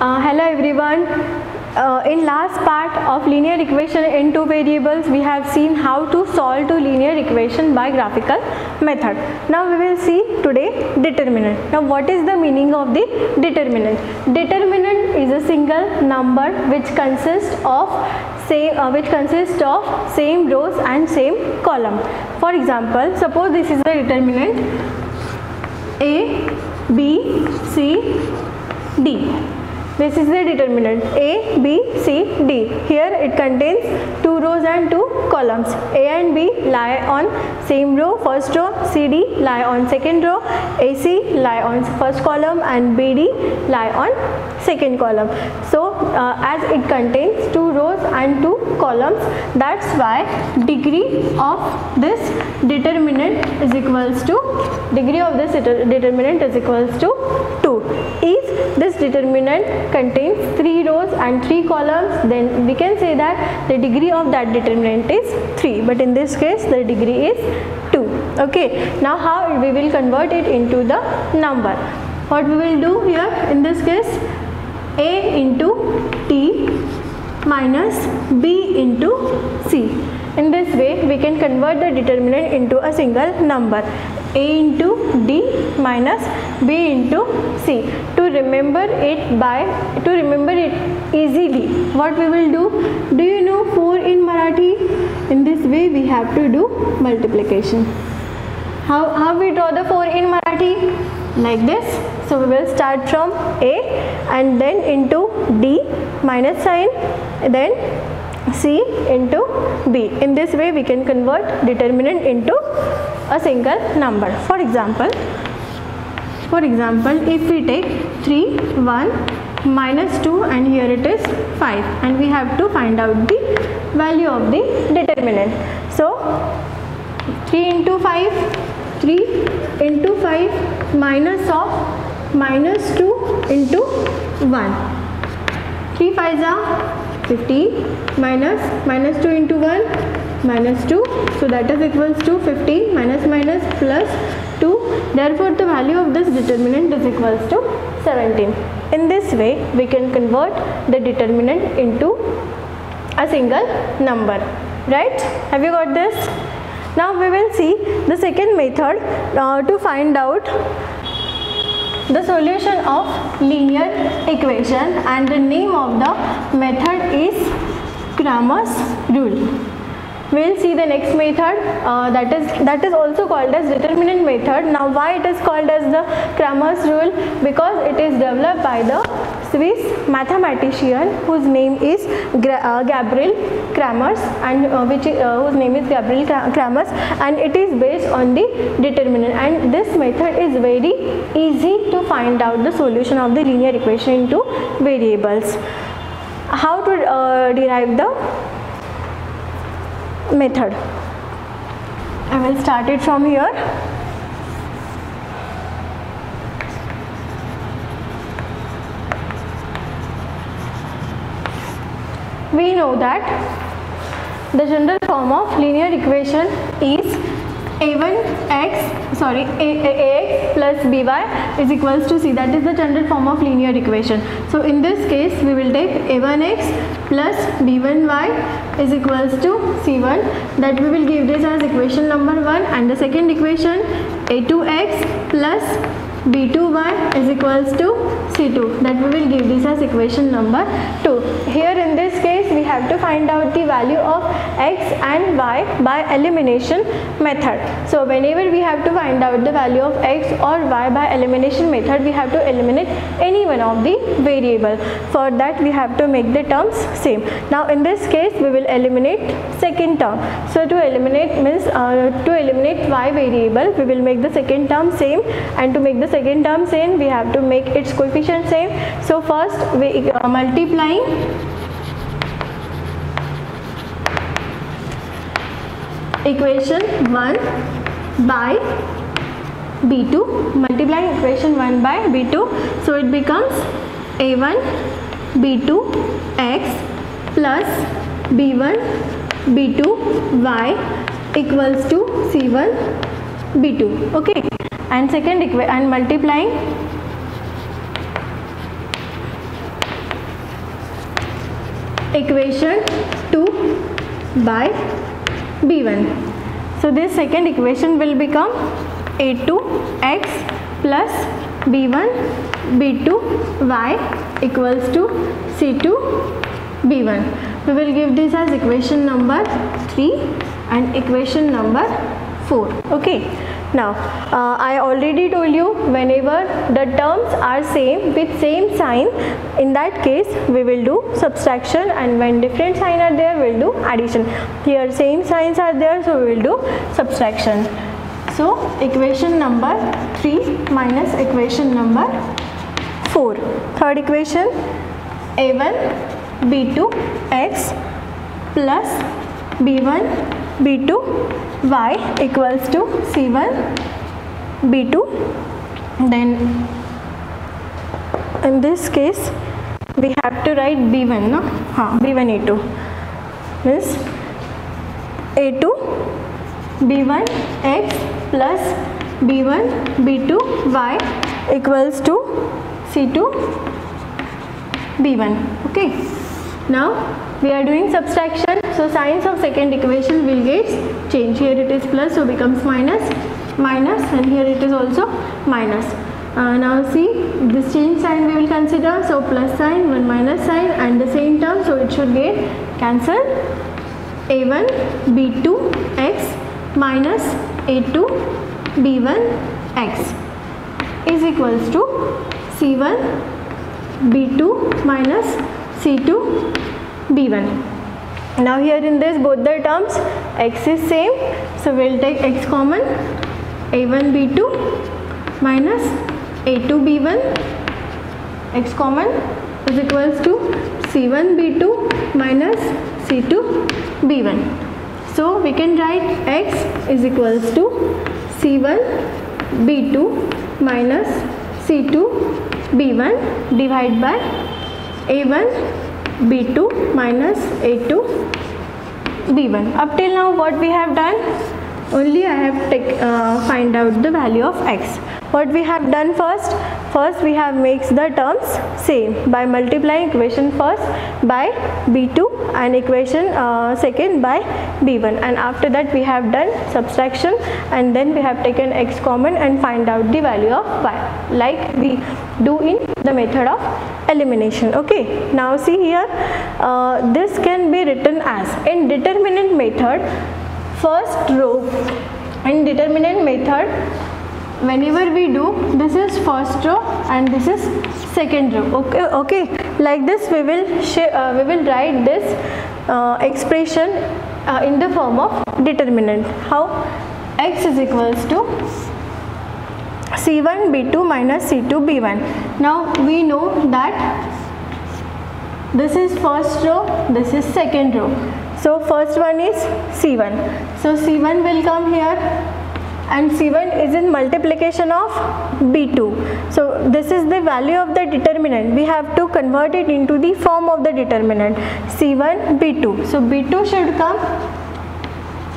Hello everyone. In last part of linear equation in two variables, we have seen how to solve two linear equation by graphical method. Now we will see today determinant. Now what is the meaning of the determinant? Determinant is a single number which consists of same rows and same column. For example, suppose this is the determinant A, B, C, D. This is the determinant A, B, C, D. Here it contains two rows and two columns. A and B lie on same row, first row. CD lie on second row. AC lie on first column and BD lie on second column. So as it contains two rows and two columns, that's why degree of this determinant is equals to 2. If this determinant contains 3 rows and 3 columns, then we can say that the degree of that determinant is 3, but in this case the degree is 2. Okay, now how we will convert it into the number? What we will do here in this case, A into T minus B into C. In this way we can convert the determinant into a single number, A into D minus B into C. To remember it easily, what we will do? Do you know 4 in Marathi? In this way we have to do multiplication. How we draw the 4 in Marathi? Like this. So we will start from A and then into D minus sign, then C into B. In this way we can convert determinant into a single number. For example, if we take 3, 1, minus 2 and here it is 5, and we have to find out the value of the determinant. So 3 into 5, 3 into 5 minus of minus 2 into 1. 3 5s are 15 minus 2 into 1 minus 2, so that is equals to 15 minus plus 2. Therefore the value of this determinant is equals to 17. In this way we can convert the determinant into a single number, right? Have you got this? Now we will see the second method to find out the solution of linear equation, and the name of the method is Cramer's rule. We will see the next method that is also called as determinant method. Now why it is called as the Cramer's rule? Because it is developed by the Swiss mathematician whose name is Gabriel Cramer's, and and it is based on the determinant, and this method is very easy to find out the solution of the linear equation into variables. How to derive the method? I will start it from here. We know that the general form of linear equation is ax plus by is equals to c. That is the general form of linear equation. So in this case we will take a1x plus b1y is equals to c1. That we will give this as equation number 1, and the second equation a2x plus b2y is equals to c2. That we will give this as equation number 2. Here in this case we have to find out the value of x and y by elimination method. So whenever we have to find out the value of x or y by elimination method, we have to eliminate any one of the variable. For that we have to make the terms same. Now in this case we will eliminate second term. So to eliminate means to eliminate y variable, we will make the second term same, and to make the second term same we have to make its coefficient same. So first we multiplying equation 1 by b2, multiplying equation 1 by b2, so it becomes a1 b2 x plus b1 b2 y equals to c1 b2. Okay, and second equation and multiplying equation 2 by b1. So this second equation will become a2x plus b1 b2 y equals to c2 b1. We will give this as equation number 3 and equation number 4. Okay. Now I already told you, whenever the terms are same with same sign, in that case we will do subtraction, and when different sign are there we will do addition. Here same signs are there, so we will do subtraction. So equation number 3 minus equation number 4. Third equation, a1 b2 x plus b1 b2 y equals to c1 b2. Then in this case we have to write b1, no? b1 a2 is a2 b1 x plus b1 b2 y equals to c2 b1. Okay. Now we are doing subtraction, so signs of second equation will get changed. Here it is plus, so becomes minus, minus, and here it is also minus. Now see, this change sign we will consider, so plus sign, one minus sign, and the same term, so it should get cancelled. a1 b2 x minus a2 b1 x is equals to c1 b2 minus c2 b1. Now here in this both the terms x is same, so we will take x common. a1 b2 minus a2 b1 x common is equals to c1 b2 minus c2 b1. So we can write x is equals to c1 b2 minus c2 b1 divided by a1 b2 minus a2 b1. Up till now what we have done, only I have find out the value of x. What we have done first we have makes the terms same by multiplying equation first by b2 and equation second by b1, and after that we have done subtraction, and then we have taken x common and find out the value of y, like we do in the method of elimination. Okay. Now see here, this can be written as, in determinant method, first row. In determinant method, whenever we do, this is first row and this is second row. Okay. Like this we will write this expression in the form of determinant. How? X is equals to c1 b2 minus c2 b1. Now we know that this is first row, this is second row. So first one is c1. So c1 will come here, and c1 is in multiplication of b2. So this is the value of the determinant. We have to convert it into the form of the determinant, c1 b2. So b2 should come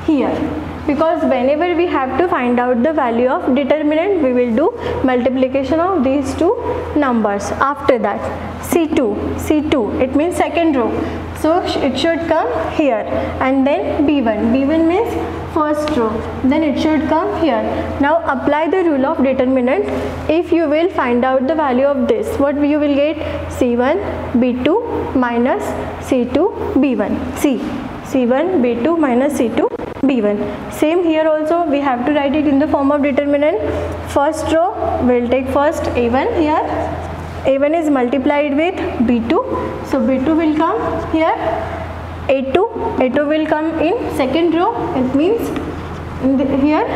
here, because whenever we have to find out the value of determinant, we will do multiplication of these two numbers. After that c2, it means second row, so it should come here, and then b1 means first row, then it should come here. Now apply the rule of determinant. If you will find out the value of this, what you will get? c1 b2 minus c2 b1. c1 b2 minus c2 b1. Same here also, we have to write it in the form of determinant. First row we will take first a1 here. a1 is multiplied with b2, so b2 will come here. a2 will come in second row, it means here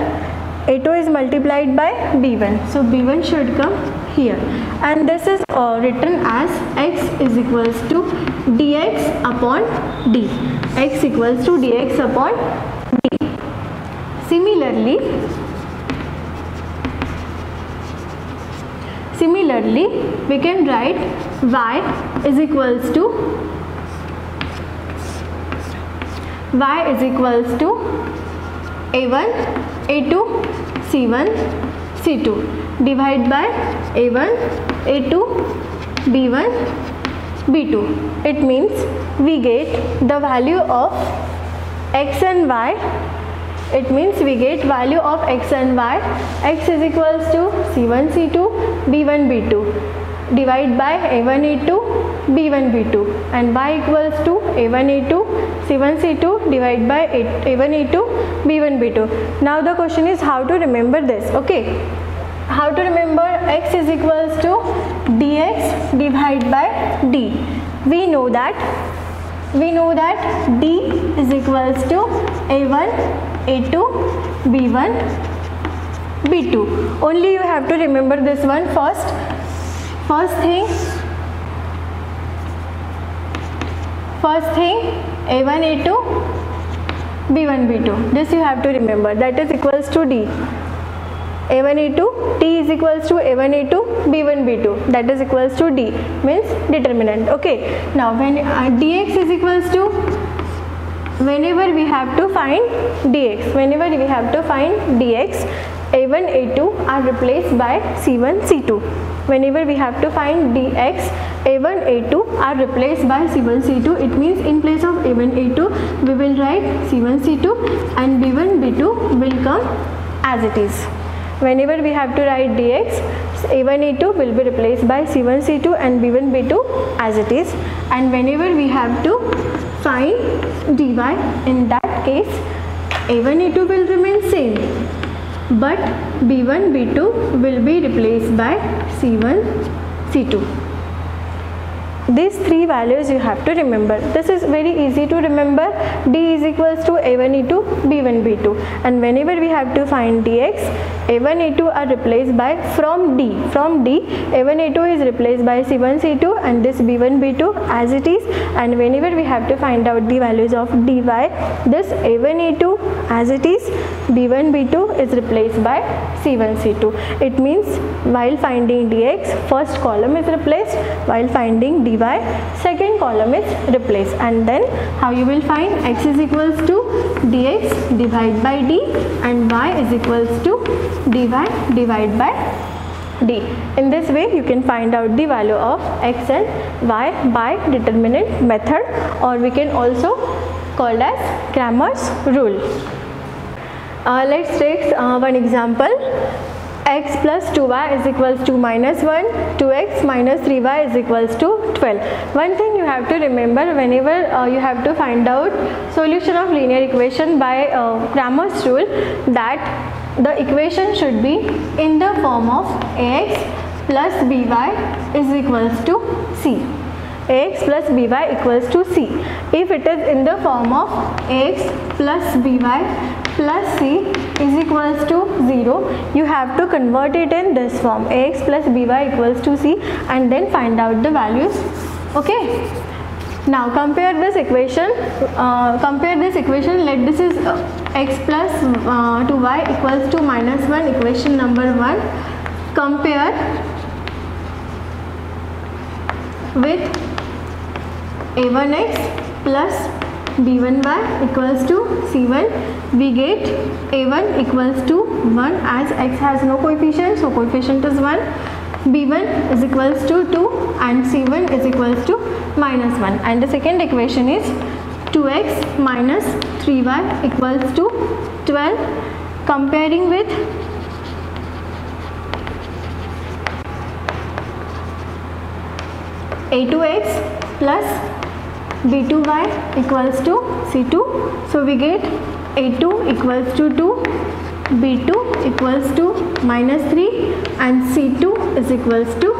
a2 is multiplied by b1, so b1 should come here, and this is written as x is equals to dx upon d. X equals to dx upon d. Similarly, we can write y is equals to a1 a2 c1 c2 divided by a1 a2 b1 B2. It means we get the value of x and y. It means we get value of x and y. X is equals to C1 C2 B1 B2. Divide by A1 A2 B1 B2, and y equals to A1 A2 C1 C2 divide by A1 A2 B1 B2. Now the question is how to remember this. Okay, how to remember x is equals to dx divide by d. We know that d is equals to A1 A2 B1 B2. Only you have to remember this one first. First thing A1 A2 B1 B2. This you have to remember. That is equals to d. A1 A2 t is equals to A1 A2 B1 B2. That is equals to d, means determinant. Okay. Now when dx is equals to, whenever we have to find dx, A1 A2 are replaced by C1 C2. Whenever we have to find dx, A1 A2 are replaced by C1 C2. It means in place of A1 A2 we will write C1 C2 and B1 B2 will come as it is. Whenever we have to write dx, A1 A2 will be replaced by C1 C2 and B1 B2 as it is. And whenever we have to find dy, in that case A1 A2 will remain same, but B1 B2 will be replaced by C1 C2. These three values you have to remember. This is very easy to remember. D is equals to A1 A2 B1 B2, and whenever we have to find dx, A1 A2 are replaced by from D A1 A2 is replaced by C1 C2 and this B1 B2 as it is. And whenever we have to find out the values of dy, this A1 A2 as it is, B1 B2 is replaced by C1 C2. It means while finding dx, first column is replaced, while finding dy, second column is replaced. And then how you will find x is equals to dx divide by d and y is equals to dy divide by d. In this way you can find out the value of x and y by determinant method, or we can also call as Cramer's rule. Let's take one example. X plus 2y is equals to minus 1, 2x minus 3y is equals to 12. One thing you have to remember whenever you have to find out solution of linear equation by Cramer's rule, that the equation should be in the form of ax plus by is equals to c. Ax plus by equals to c. If it is in the form of ax plus by plus c is equals to 0, you have to convert it in this form, ax plus by equals to c, and then find out the values. Okay. Now compare this equation. Let this is x plus 2y equals to minus 1, equation number 1. Compare with a1x plus b1y equals to c1. We get a1 equals to 1 as x has no coefficient, so coefficient is 1. b1 is equals to 2 and c1 is equals to minus 1. And the second equation is 2x minus 3y equals to 12. Comparing with a2x plus b2y equals to c2. So we get a2 equals to 2, b2 equals to minus 3 and c2 is equals to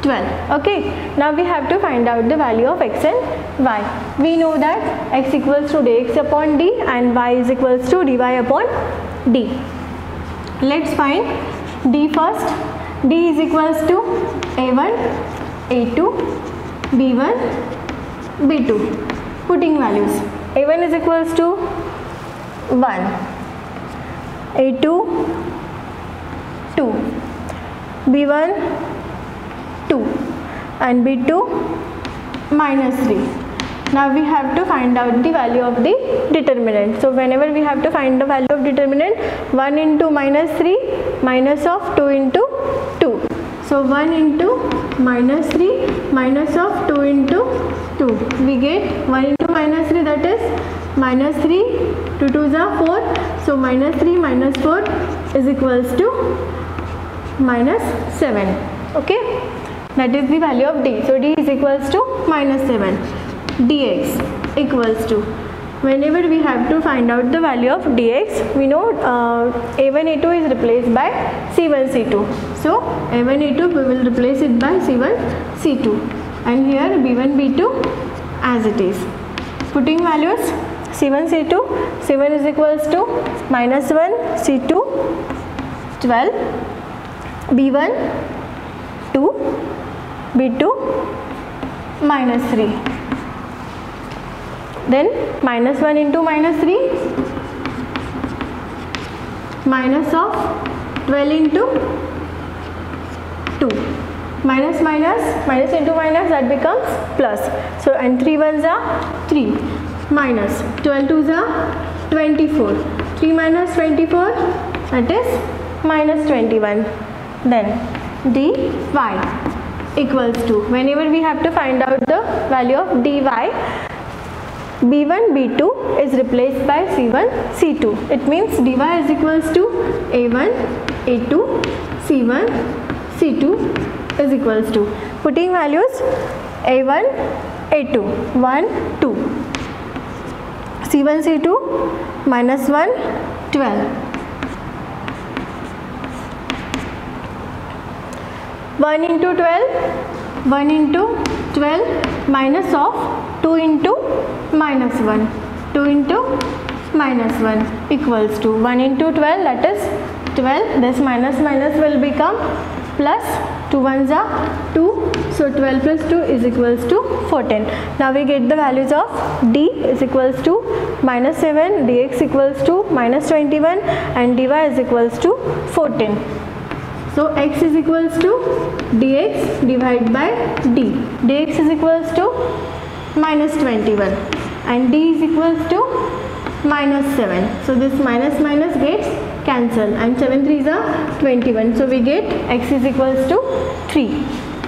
12. Okay. Now we have to find out the value of x and y. We know that x equals to dx upon d and y is equals to dy upon d. Let's find d first. D is equals to a1, a2, b1, b2. Putting values. a1 is equals to 1, a2 2, b1 2 and b2 minus 3. Now we have to find out the value of the determinant. So whenever we have to find the value of determinant, 1 into minus 3 minus of 2 into 2. So 1 into minus 3 minus of 2 into 2. We get 1 into minus 3, that is minus 3, 2 2s are 4. So minus 3 minus 4 is equals to minus 7. Okay, that is the value of d. So d is equals to minus 7. Dx equals to, whenever we have to find out the value of dx, we know a1 a2 is replaced by c1 c2. So a1 a2 we will replace it by c1 c2, and here b1 b2 as it is. Putting values, c1 c2, c1 is equals to minus 1, c2 12, b1 2, b2 minus 3. Then minus 1 into minus 3, minus of 12 into 2. Minus into minus, that becomes plus. So and 3 ones are 3. Minus 12 twos are 24. 3 minus 24, that is minus 21. Then dy equals to, whenever we have to find out the value of dy, b1 b2 is replaced by c1 c2. It means dy is equals to a1 a2 c1 c2 is equals to, putting values, a1 a2 1 2, c1 c2 minus 1 12, 1 into 12, 1 into 12 minus of 2 into minus 1, 2 into minus 1 equals to 1 into 12, that is 12. This minus will become plus, 2 ones are 2, so 12 plus 2 is equals to 14. Now we get the values of d is equals to minus 7, dx equals to minus 21, and dy is equals to 14. So x is equals to dx divided by d. Dx is equals to minus 21 and d is equals to minus 7. So this minus gets cancelled, and 7 3s are 21. So we get x is equals to 3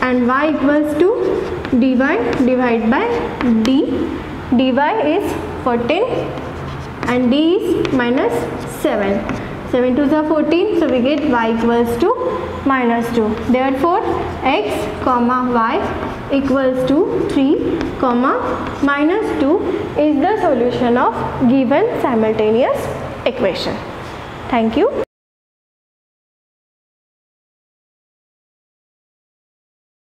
and y equals to dy divided by d. dy is 14 and d is minus 7. 7 2s are 14, so we get y equals to minus 2. Therefore x comma y equals to 3 comma minus 2 is the solution of given simultaneous equation. Thank you.